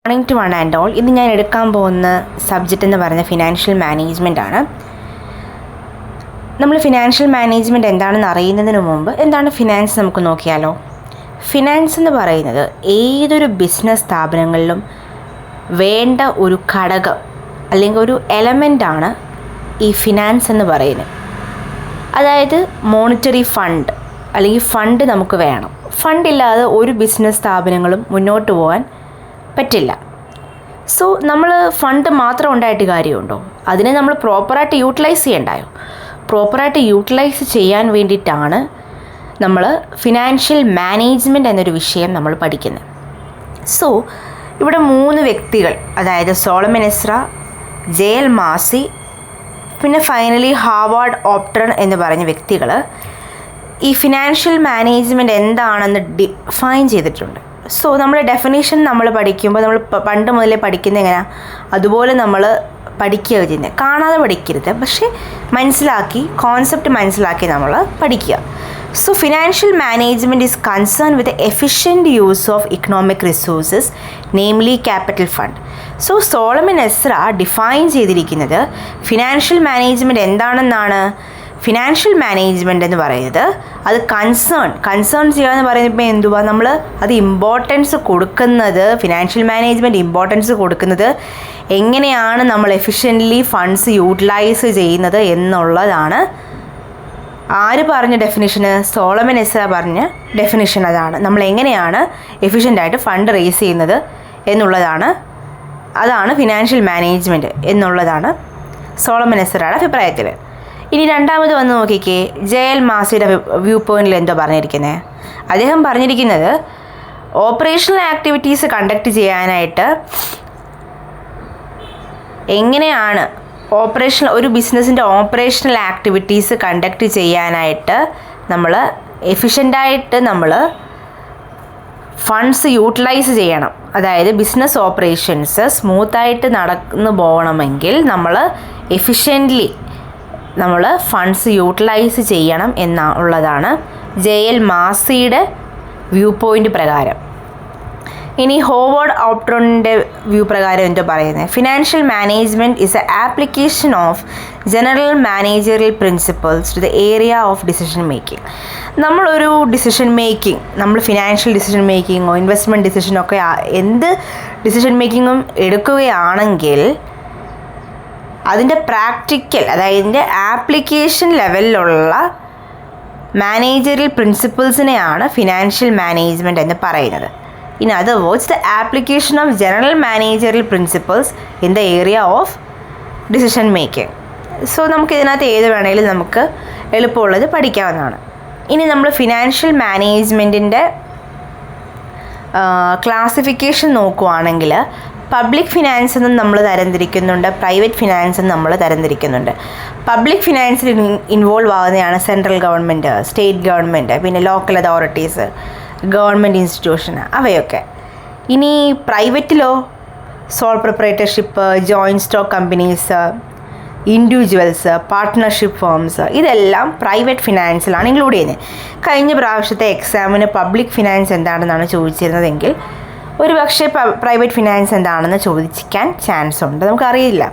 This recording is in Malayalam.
Morning to one and all. ഇന്ന് ഞാൻ എടുക്കാൻ പോകുന്ന സബ്ജക്റ്റ് എന്ന് പറയുന്നത് ഫിനാൻഷ്യൽ മാനേജ്മെൻ്റ് ആണ്. നമ്മൾ ഫിനാൻഷ്യൽ മാനേജ്മെൻറ്റ് എന്താണെന്ന് അറിയുന്നതിന് മുമ്പ് എന്താണ് ഫിനാൻസ് നമുക്ക് നോക്കിയാലോ. ഫിനാൻസ് എന്ന് പറയുന്നത് ഏതൊരു ബിസിനസ് സ്ഥാപനങ്ങളിലും വേണ്ട ഒരു ഘടകം അല്ലെങ്കിൽ ഒരു എലമെൻ്റാണ് ഈ ഫിനാൻസ് എന്ന് പറയുന്നത്. അതായത് മോണിറ്ററി ഫണ്ട് അല്ലെങ്കിൽ ഫണ്ട് നമുക്ക് വേണം. ഫണ്ടില്ലാതെ ഒരു ബിസിനസ് സ്ഥാപനങ്ങളും മുന്നോട്ട് പോകാൻ പറ്റില്ല. സോ നമ്മൾ ഫണ്ട് മാത്രം ഉണ്ടായിട്ട് കാര്യമുണ്ടോ? അതിനെ നമ്മൾ പ്രോപ്പറായിട്ട് യൂട്ടിലൈസ് ചെയ്യണ്ടായോ? പ്രോപ്പറായിട്ട് യൂട്ടിലൈസ് ചെയ്യാൻ വേണ്ടിയിട്ടാണ് നമ്മൾ ഫിനാൻഷ്യൽ മാനേജ്മെൻറ്റ് എന്നൊരു വിഷയം നമ്മൾ പഠിക്കുന്നത്. സോ ഇവിടെ 3 വ്യക്തികൾ, അതായത് സോളമൻ എസ്ര, ജെഎൽ മാസി, പിന്നെ ഫൈനലി ഹാവാർഡ് ഓപ്റ്റൺ എന്ന് പറഞ്ഞ വ്യക്തികൾ ഈ ഫിനാൻഷ്യൽ മാനേജ്മെൻറ്റ് എന്താണെന്ന് ഡിഫൈൻ ചെയ്തിട്ടുണ്ട്. സോ നമ്മുടെ ഡെഫിനേഷൻ നമ്മൾ പഠിക്കുമ്പോൾ നമ്മൾ പണ്ട് മുതലേ പഠിക്കുന്നത് എങ്ങനെയാണ്, അതുപോലെ നമ്മൾ പഠിക്കുക ചെയ്യുന്നത്. കാണാതെ പഠിക്കരുത്, പക്ഷേ മനസ്സിലാക്കി, കോൺസെപ്റ്റ് മനസ്സിലാക്കി നമ്മൾ പഠിക്കുക. So financial management is concern with efficient use of economic resources, namely capital fund. So Solomon Ezra define ചെയ്തിരിക്കുന്നത് ഫിനാൻഷ്യൽ മാനേജ്മെൻറ്റ് എന്താണെന്നാണ്. ഫിനാൻഷ്യൽ മാനേജ്മെൻറ്റ് എന്ന് പറയുന്നത് അത് കൺസേൺ ചെയ്യുക എന്ന് പറയുമ്പോൾ എന്തുവാ, നമ്മൾ അത് ഇമ്പോർട്ടൻസ് കൊടുക്കുന്നത്, ഫിനാൻഷ്യൽ മാനേജ്മെൻറ്റ് ഇമ്പോർട്ടൻസ് കൊടുക്കുന്നത് എങ്ങനെയാണ് നമ്മൾ എഫിഷ്യൻ്റ്ലി ഫണ്ട്സ് യൂട്ടിലൈസ് ചെയ്യുന്നത് എന്നുള്ളതാണ്. ആര് പറഞ്ഞ ഡെഫിനിഷന്? സോളമൻ എസ്ര പറഞ്ഞ ഡെഫിനിഷൻ അതാണ്. നമ്മൾ എങ്ങനെയാണ് എഫിഷ്യൻ്റായിട്ട് ഫണ്ട് റേസ് ചെയ്യുന്നത് എന്നുള്ളതാണ്. അതാണ് ഫിനാൻഷ്യൽ മാനേജ്മെൻറ്റ് എന്നുള്ളതാണ് സോളമൻ എസ്രയുടെ അഭിപ്രായത്തിൽ. ഇനി രണ്ടാമത് വന്ന് നോക്കിക്കേ, ജെഎൽ മാസിയുടെ വ്യൂ പോയിന്റിൽ എന്തോ പറഞ്ഞിരിക്കുന്നത്. അദ്ദേഹം പറഞ്ഞിരിക്കുന്നത് ഓപ്പറേഷണൽ ആക്ടിവിറ്റീസ് കണ്ടക്ട് ചെയ്യാനായിട്ട് എങ്ങനെയാണ് ഒരു ബിസിനസ്സിൻ്റെ ഓപ്പറേഷണൽ ആക്ടിവിറ്റീസ് കണ്ടക്ട് ചെയ്യാനായിട്ട് നമ്മൾ എഫിഷ്യൻ്റായിട്ട് നമ്മൾ ഫണ്ട്സ് യൂട്ടിലൈസ് ചെയ്യണം. അതായത് ബിസിനസ് ഓപ്പറേഷൻസ് സ്മൂത്തായിട്ട് നടന്നു പോകണമെങ്കിൽ നമ്മൾ എഫിഷ്യൻ്റ്ലി നമ്മൾ ഫണ്ട്സ് യൂട്ടിലൈസ് ചെയ്യണം എന്നുള്ളതാണ് ജെഎൽ മാസിയുടെ വ്യൂ പോയിൻ്റ് പ്രകാരം. ഇനി ഹോവാർഡ് ഓപ്റ്റണിൻ്റെ വ്യൂ പ്രകാരം എന്തോ പറയുന്നത്, financial management is a application of general managerial principles to the area of decision making. നമ്മളൊരു ഡിസിഷൻ മേക്കിംഗ്, നമ്മൾ ഫിനാൻഷ്യൽ ഡിസിഷൻ മേക്കിങ്ങോ ഇൻവെസ്റ്റ്മെൻറ്റ് ഡിസിഷനൊക്കെ എന്ത് ഡിസിഷൻ മേക്കിങ്ങും എടുക്കുകയാണെങ്കിൽ അതിൻ്റെ പ്രാക്ടിക്കൽ, അതായത് അതിൻ്റെ ആപ്ലിക്കേഷൻ ലെവലിലുള്ള മാനേജറിയൽ പ്രിൻസിപ്പിൾസിനെയാണ് ഫിനാൻഷ്യൽ മാനേജ്മെൻറ്റ് എന്ന് പറയുന്നത്. In other words, the application of general managerial principles in the area of decision making. So നമുക്ക് ഇതിനകത്ത് ഏത് വേണമെങ്കിലും നമുക്ക് എളുപ്പമുള്ളത് പഠിക്കാവുന്നതാണ്. ഇനി നമ്മൾ ഫിനാൻഷ്യൽ മാനേജ്മെൻറ്റിൻ്റെ ക്ലാസിഫിക്കേഷൻ നോക്കുകയാണെങ്കിൽ പബ്ലിക് ഫിനാൻസ് എന്നും നമ്മൾ തരംതിരിക്കുന്നുണ്ട്, പ്രൈവറ്റ് ഫിനാൻസ് എന്നും നമ്മൾ തരംതിരിക്കുന്നുണ്ട്. പബ്ലിക് ഫിനാൻസിൽ ഇൻവോൾവ് ആകുന്നതാണ് സെൻട്രൽ ഗവൺമെൻറ്, സ്റ്റേറ്റ് ഗവൺമെൻറ്, പിന്നെ ലോക്കൽ അതോറിറ്റീസ്, ഗവൺമെൻറ് ഇൻസ്റ്റിറ്റ്യൂഷൻ, അവയൊക്കെ. ഇനി പ്രൈവറ്റിലോ sole proprietorship, joint stock companies, individuals, partnership firms, ഇതെല്ലാം പ്രൈവറ്റ് ഫിനാൻസിലാണ് ഇൻക്ലൂഡ് ചെയ്യുന്നത്. കഴിഞ്ഞ പ്രാവശ്യത്തെ എക്സാമിന് പബ്ലിക് ഫിനാൻസ് എന്താണെന്നാണ് ചോദിച്ചിരുന്നതെങ്കിൽ ഒരു പക്ഷേ പ്രൈവറ്റ് ഫിനാൻസ് എന്താണെന്ന് ചോദിക്കാൻ ചാൻസ് ഉണ്ട്, നമുക്കറിയില്ല.